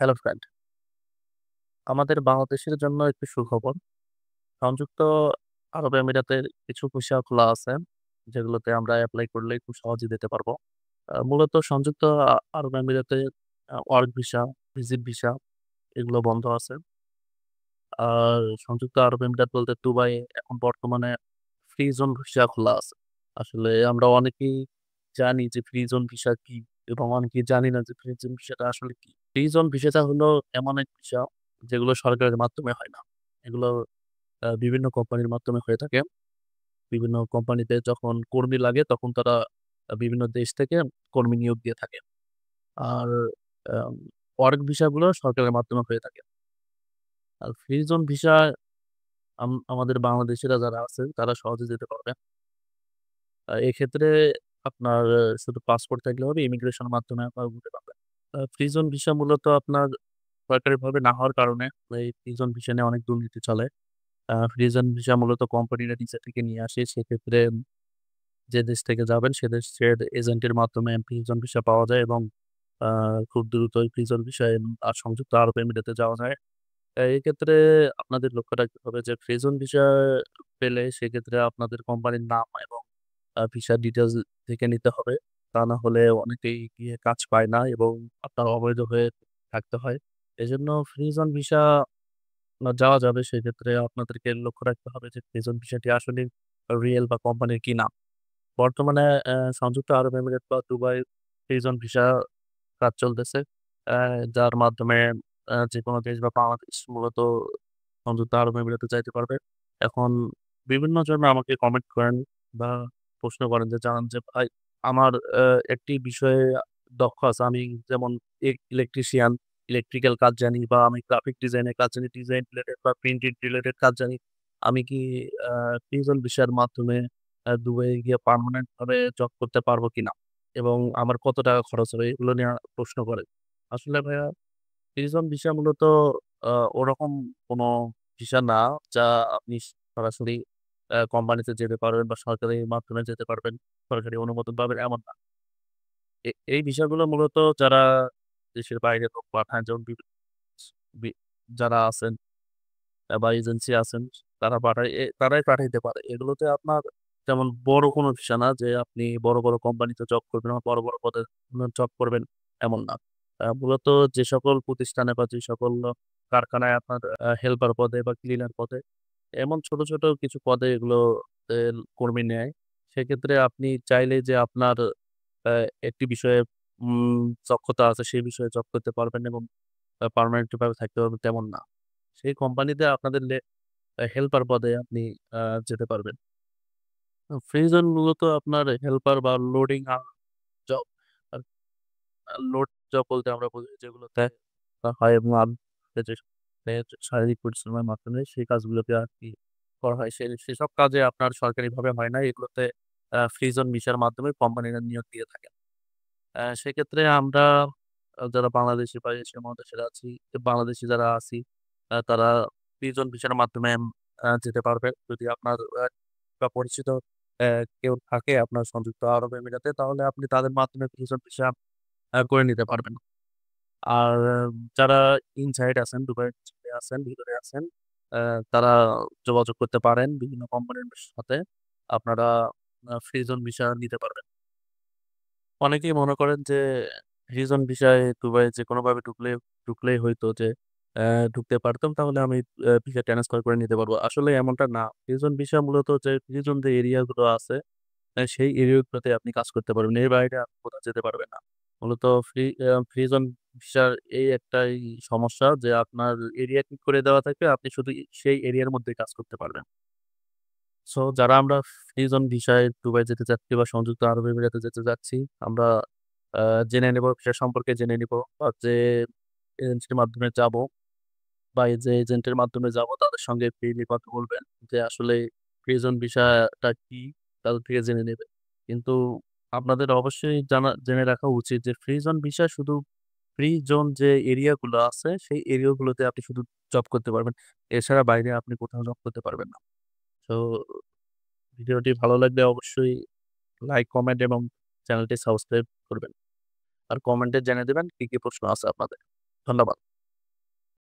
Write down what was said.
Hello friend, আমাদের বাংলাদেশের জন্য একটু সুখবর। সংযুক্ত আরব আমিরাতের কিছু ভিসা খোলা আছে, যেগুলোতে আমরা এপ্লাই করলেই খুব সহজেই যেতে পারবো। মূলত সংযুক্ত আরব আমিরাতে ওয়ার্ক ভিসা, ভিজিট ভিসা এগুলো বন্ধ আছে। আর সংযুক্ত আরব আমিরাত বলতে দুবাই এখন বর্তমানে ফ্রি জোন ভিসা খোলা আছে। আসলে আমরা অনেকেই জানি যে ফ্রি জোন ভিসা কি এবং অনেকেই জানি না যে ফ্রি জোন ভিসাটা আসলে কি। ফ্রি জোন ভিসাটা হলো এমন এক ভিসা যেগুলো সরকারের মাধ্যমে হয় না। এগুলো বিভিন্ন কোম্পানির মাধ্যমে হয়ে থাকে। বিভিন্ন কোম্পানিতে যখন কর্মী লাগে তখন তারা বিভিন্ন দেশ থেকে কর্মী নিয়োগ দিয়ে থাকে। আর আম ওয়ার্ক ভিসাগুলো সরকারের মাধ্যমে হয়ে থাকে। আর ফ্রি জোন ভিসা আমাদের বাংলাদেশীরা যারা আছে তারা সহজে যেতে পারবে। এক্ষেত্রে আপনার শুধু পাসপোর্ট থাকলে হবে, ইমিগ্রেশনের মাধ্যমে আপনারা ঘুরতে পারবেন। ফ্রি জোন ভিসা মূলত আপনার সরকারিভাবে না হওয়ার কারণে এই ফ্রি জোন ভিসা নিয়ে অনেক দুর্নীতি চলে। ফ্রি জোন ভিসা মূলত কোম্পানিরা নিজে থেকে নিয়ে আসে। সেক্ষেত্রে যে দেশ থেকে যাবেন সে দেশের এজেন্টের মাধ্যমে ফ্রি জোন ভিসা পাওয়া যায় এবং আ খুব দ্রুতই ফ্রি জোন ভিসায় সংযুক্ত আরব এমিরেতে যাওয়া যায়। এক্ষেত্রে আপনাদের লক্ষ্য রাখতে হবে যে ফ্রি জোন ভিসা পেলে সেক্ষেত্রে আপনাদের কোম্পানির নাম এবং ভিসার ডিটেইলস দেখে নিতে হবে। তা না হলে অনেকেই গিয়ে কাজ পায় না এবং আপনার অবৈধ হয়ে থাকতে হয়। এজন্য ফ্রি জোন ভিসা যাওয়া যাবে সেক্ষেত্রে আপনাদেরকে লক্ষ্য রাখতে হবে যে ফ্রি জোন ভিসাটি আসলেই রিয়েল বা কোম্পানির কিনা। বর্তমানে সংযুক্ত আরব এমিরেট বা দুবাই ফ্রি জোন ভিসা কাজ চলতেছে। অ্যা যার মাধ্যমে যেকোনো দেশ বা বাংলাদেশ মূলত সংযুক্ত আরব আমিরাতে যাইতে পারবে। এখন বিভিন্ন জনে আমাকে কমেন্ট করেন বা প্রশ্ন করেন যে জানান যে, "ভাই আমার একটি বিষয়ে দক্ষ আছে। আমি যেমন ইলেকট্রিশিয়ান, ইলেকট্রিক্যাল কাজ জানি বা আমি গ্রাফিক ডিজাইনের কাজ জানি, ডিজাইন রিলেটেড বা প্রিন্টিং রিলেটেড কাজ জানি। আমি কি আ ফিউশন ভিসার মাধ্যমে দুবাইয়ে গিয়ে পার্মানেন্ট ভাবে জব করতে পারবো কিনা? এবং আমার কত টাকা খরচ হবে?" এগুলো নিয়ে প্রশ্ন করে। আসলে ভাইয়া প্রিজম ভিসা মূলত আ ওরকম কোনো ভিসা না, যা আপনি সরাসরি কোম্পানিতে যেতে পারবেন বা সরকারি মাধ্যমে যেতে পারবেন। সরকারি অনুমোদন পাবেন এমন না। এই ভিসাগুলো মূলত যারা দেশের বাইরে লোক পাঠায় যেমন বি যারা আছেন বা এজেন্সি আছেন তারা পাঠায় তারাই পাঠাইতে পারে। এগুলোতে আপনার যেমন বড় কোনো ভিসা না যে আপনি বড়, বড় কোম্পানিতে জব করবেন বা বড়, বড় পদে জব করবেন এমন না। মূলত যে সকল প্রতিষ্ঠানে বা যে সকল কারখানায় আপনার হেল্পার পদে বা ক্লিনার পদে এমন ছোট, ছোট কিছু পদে এগুলোতে কর্মী নেয়। সেক্ষেত্রে আপনি চাইলেই যে আপনার আ একটি বিষয়ে দক্ষতা আছে সেই বিষয়ে জব করতে পারবেন এবং পার্মানেন্ট ভাবে থাকতে পারবেন তেমন না। সেই কোম্পানিতে আপনাদের হেল্পার পদে আপনি আ যেতে পারবেন। ফ্রিজন মূলত আপনার হেল্পার বা লোডিং জব। আর লোড জব বলতে আমরা বুঝি যেগুলোতে হয় এবং যে শারীরিক পরিশ্রমের মাধ্যমে সেই কাজগুলোকে আরকি করা হয়। সেসব কাজে আপনার সরকারিভাবে হয় না। এগুলোতে ফ্রিজন ভিসার মাধ্যমে কোম্পানিরা নিয়োগ দিয়ে থাকে। সেক্ষেত্রে আমরা যারা বাংলাদেশী বা এশিয়া মহাদেশের আছি, বাংলাদেশী যারা আছি, তারা ফ্রিজন ভিসার মাধ্যমে যেতে পারবে। যদি আপনার বা পরিচিত অ্যা কেউ থাকে আপনার সংযুক্ত আরব আমিরাতে, তাহলে আপনি তাদের মাধ্যমে ফ্রিজন ভিসা করে নিতে পারবেন। আর যারা ইনসাইড আছেন, দুবাইয়ের ভিতরে আছেন, আ তারা যোগাযোগ করতে পারেন বিভিন্ন কোম্পানির সাথে। আপনারা ফ্রিজন ভিসা নিতে পারবেন। অনেকেই মনে করেন যে রিজন ভিসায় দুবাইয়ে যেকোনোভাবে ঢুকলেই হইতো যে অ্যা ঢুকতে পারতাম তাহলে আমি ভিসা ট্রান্সফার করে নিতে পারবো। আসলে এমনটা না। রিজন ভিসা মূলত যে রিজন যে এরিয়া গুলো আছে সেই এরিয়া গুলোতে আপনি কাজ করতে পারবেন। এর বাইরে আপনি কোথাও যেতে পারবেন না। মূলত ফ্রিজন ভিসার এই একটাই সমস্যা যে আপনার এরিয়া ঠিক করে দেওয়া থাকবে। আপনি শুধু সেই এরিয়ার মধ্যেই কাজ করতে পারবেন। সো যারা আমরা ফ্রিজন ভিসায় দুবাই যেতে চাচ্ছি বা সংযুক্ত আরব এমিরাতে যেতে চাচ্ছি, আমরা আ জেনে নেব ভিসা সম্পর্কে জেনে নিব। বা যে এজেন্সির মাধ্যমে যাবো বা এই যে এজেন্টের মাধ্যমে যাবো তাদের সঙ্গে ফ্রিলি কথা বলবেন যে আসলে প্রিজন ভিসাটা কি? তাদের থেকে জেনে নেবেন। কিন্তু আপনাদের অবশ্যই জেনে রাখা উচিত যে ফ্রি জোন ভিসা শুধু ফ্রি জোন যে এরিয়া গুলো আছে সেই এরিয়া গুলোতে আপনি শুধু জব করতে পারবেন। এছাড়া বাইরে আপনি কোথাও জব করতে পারবেন না। তো ভিডিওটি ভালো লাগলে অবশ্যই লাইক, কমেন্ট এবং চ্যানেলটি সাবস্ক্রাইব করবেন। আর কমেন্টে জেনে দিবেন কি, কি প্রশ্ন আছে আপনাদের। ধন্যবাদ।